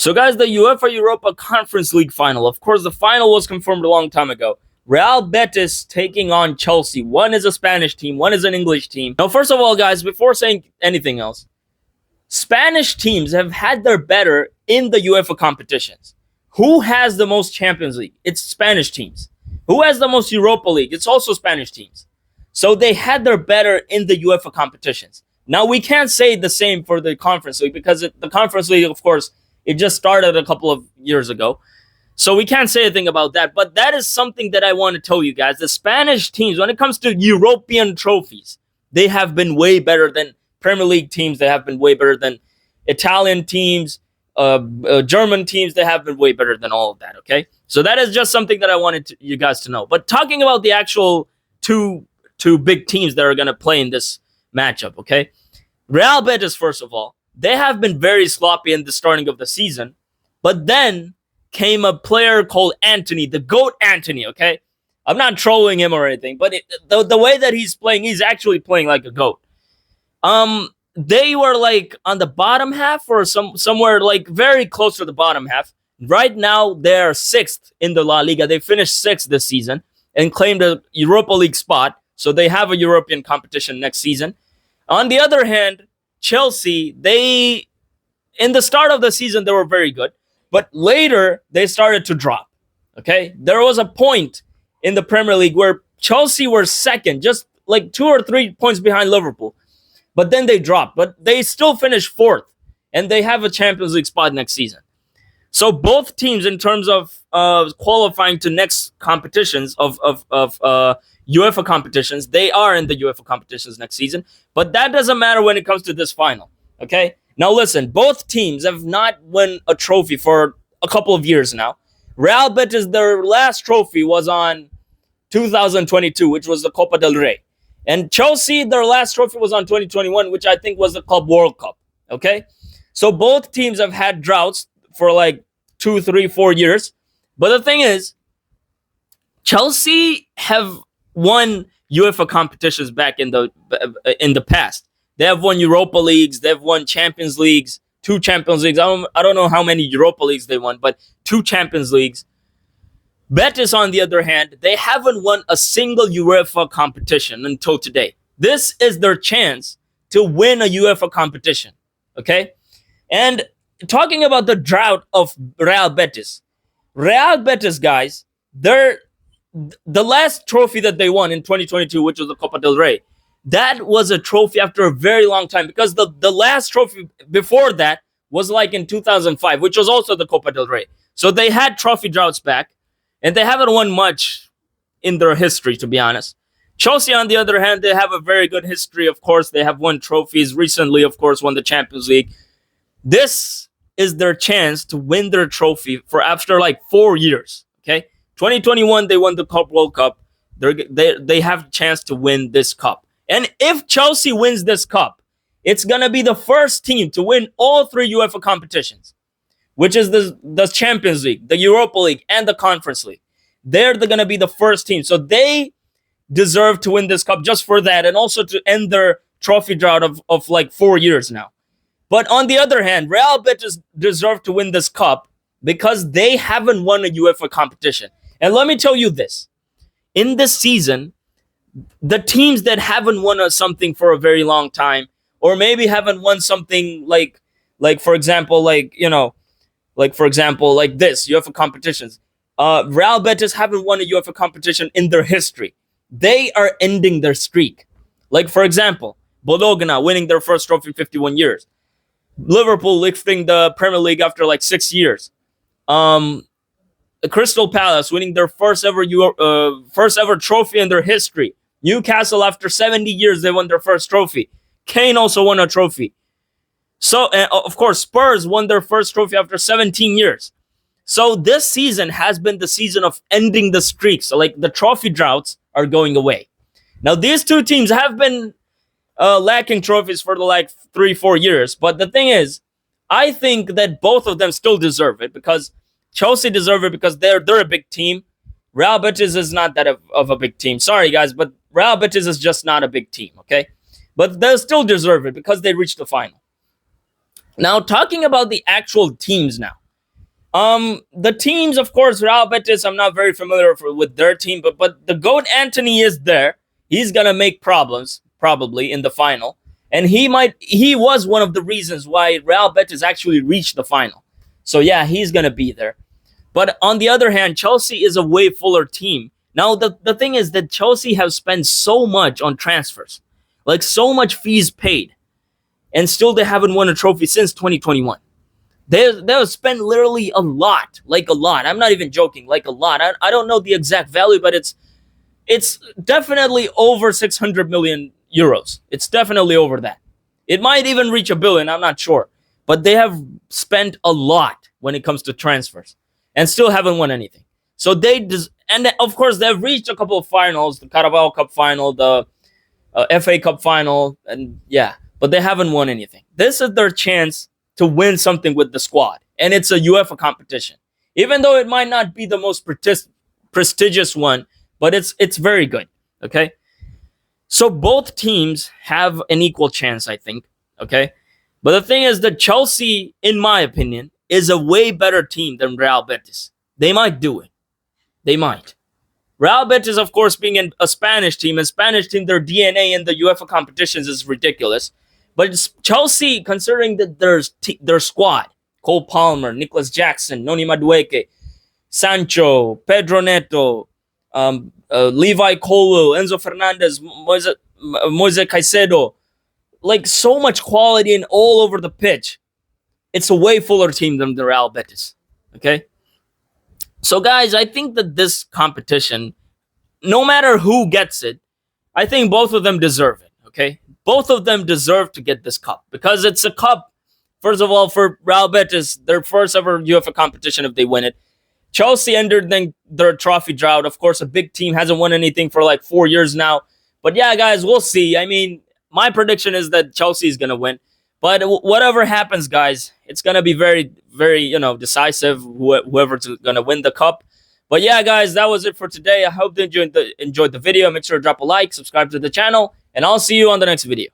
So, guys, the UEFA Europa Conference League final. Of course, the final was confirmed a long time ago. Real Betis taking on Chelsea. One is a Spanish team, one is an English team. Now, first of all, guys, before saying anything else, Spanish teams have had their better in the UEFA competitions. Who has the most Champions League? It's Spanish teams. Who has the most Europa League? It's also Spanish teams. So they had their better in the UEFA competitions. Now, we can't say the same for the Conference League because the Conference League, of course, it just started a couple of years ago. So we can't say anything about that. But that is something that I want to tell you guys. The Spanish teams, when it comes to European trophies, they have been way better than Premier League teams. They have been way better than Italian teams, German teams. They have been way better than all of that, okay? So that is just something that I wanted you guys to know. But talking about the actual two big teams that are going to play in this matchup, okay? Real Betis, first of all, they have been very sloppy in the starting of the season. But then came a player called Anthony, the GOAT Anthony, okay? I'm not trolling him or anything, but the way that he's playing, he's actually playing like a GOAT. They were like on the bottom half or somewhere like very close to the bottom half. Right now, they're sixth in the La Liga. They finished sixth this season and claimed a Europa League spot. So they have a European competition next season. On the other hand, Chelsea, in the start of the season, they were very good. But later, they started to drop, okay? There was a point in the Premier League where Chelsea were second, just like 2 or 3 points behind Liverpool. But then they dropped. But they still finished fourth, and they have a Champions League spot next season. So both teams, in terms of qualifying to next competitions of UEFA competitions, they are in the UEFA competitions next season. But that doesn't matter when it comes to this final, okay? Now listen, both teams have not won a trophy for a couple of years now. Real Betis, their last trophy was on 2022, which was the Copa del Rey. And Chelsea, their last trophy was on 2021, which I think was the Club World Cup, okay? So both teams have had droughts for like 2, 3, 4 years. But the thing is, Chelsea have won UEFA competitions back in the past. They have won Europa Leagues. They've won Champions Leagues, 2 Champions Leagues. I don't know how many Europa Leagues they won, but 2 Champions Leagues. Betis, on the other hand, they haven't won a single UEFA competition until today. This is their chance to win a UEFA competition, okay? And talking about the drought of Real Betis, guys, the last trophy that they won in 2022, which was the Copa del Rey, that was a trophy after a very long time because the last trophy before that was like in 2005, which was also the Copa del Rey. So they had trophy droughts back, and they haven't won much in their history, to be honest. Chelsea, on the other hand, they have a very good history. Of course, they have won trophies recently, of course, won the Champions League. This is their chance to win their trophy for after like 4 years, okay? 2021, they won the Club World Cup. They have a chance to win this cup. And if Chelsea wins this cup, it's going to be the first team to win all 3 UEFA competitions, which is the Champions League, the Europa League, and the Conference League. They're going to be the first team. So they deserve to win this cup just for that and also to end their trophy drought of like 4 years now. But on the other hand, Real Betis deserve to win this cup because they haven't won a UEFA competition. And let me tell you this. In this season, the teams that haven't won something for a very long time, or maybe haven't won something like for example, like this UEFA competitions. Real Betis haven't won a UEFA competition in their history. They are ending their streak. Like for example, Bologna winning their first trophy in 51 years. Liverpool lifting the Premier League after like 6 years. Crystal Palace winning their first ever trophy in their history. Newcastle, after 70 years, they won their first trophy. Kane also won a trophy. So, of course, Spurs won their first trophy after 17 years. So this season has been the season of ending the streak. So, like, the trophy droughts are going away. Now, these two teams have been lacking trophies for like 3-4 years. But the thing is, I think that both of them still deserve it because Chelsea deserve it because they're a big team. Real Betis is not that of a big team. Sorry, guys, but Real Betis is just not a big team, okay? But they'll still deserve it because they reached the final. Now, talking about the actual teams now. The teams, of course, Real Betis, I'm not very familiar with their team, but the GOAT Anthony is there. He's gonna make problems probably in the final, and he was one of the reasons why Real Betis actually reached the final. So yeah, he's gonna be there. But on the other hand, Chelsea is a way fuller team. Now the thing is that Chelsea have spent so much on transfers, like so much fees paid, and still they haven't won a trophy since 2021. They'll spend literally a lot, like a lot. I'm not even joking, like a lot. I don't know the exact value, but it's definitely over 600 million euros. It's definitely over that. It might even reach a billion. I'm not sure, but they have spent a lot when it comes to transfers, and still haven't won anything. So and of course they've reached a couple of finals, the Carabao Cup final, the FA Cup final, and yeah, but they haven't won anything. This is their chance to win something with the squad, and it's a UEFA competition. Even though it might not be the most prestigious one, but it's very good. Okay, so both teams have an equal chance, I think. Okay, but the thing is that Chelsea, in my opinion, is a way better team than Real Betis. They might do it. They might. Real Betis, of course, being a Spanish team, their DNA in the UEFA competitions is ridiculous. But it's Chelsea, considering that their squad, Cole Palmer, Nicholas Jackson, Noni Madueke, Sancho, Pedro Neto, Levi Colwill, Enzo Fernandez, Moise Caicedo, like so much quality and all over the pitch. It's a way fuller team than the Real Betis. Okay? So, guys, I think that this competition, no matter who gets it, I think both of them deserve it. Okay? Both of them deserve to get this cup because it's a cup, first of all, for Real Betis, their first ever UEFA competition if they win it. Chelsea entered their trophy drought. Of course, a big team hasn't won anything for like 4 years now. But yeah, guys, we'll see. I mean, my prediction is that Chelsea is going to win. But whatever happens, guys, it's going to be very, very, decisive, whoever's going to win the cup. But yeah, guys, that was it for today. I hope you enjoyed the video. Make sure to drop a like, subscribe to the channel, and I'll see you on the next video.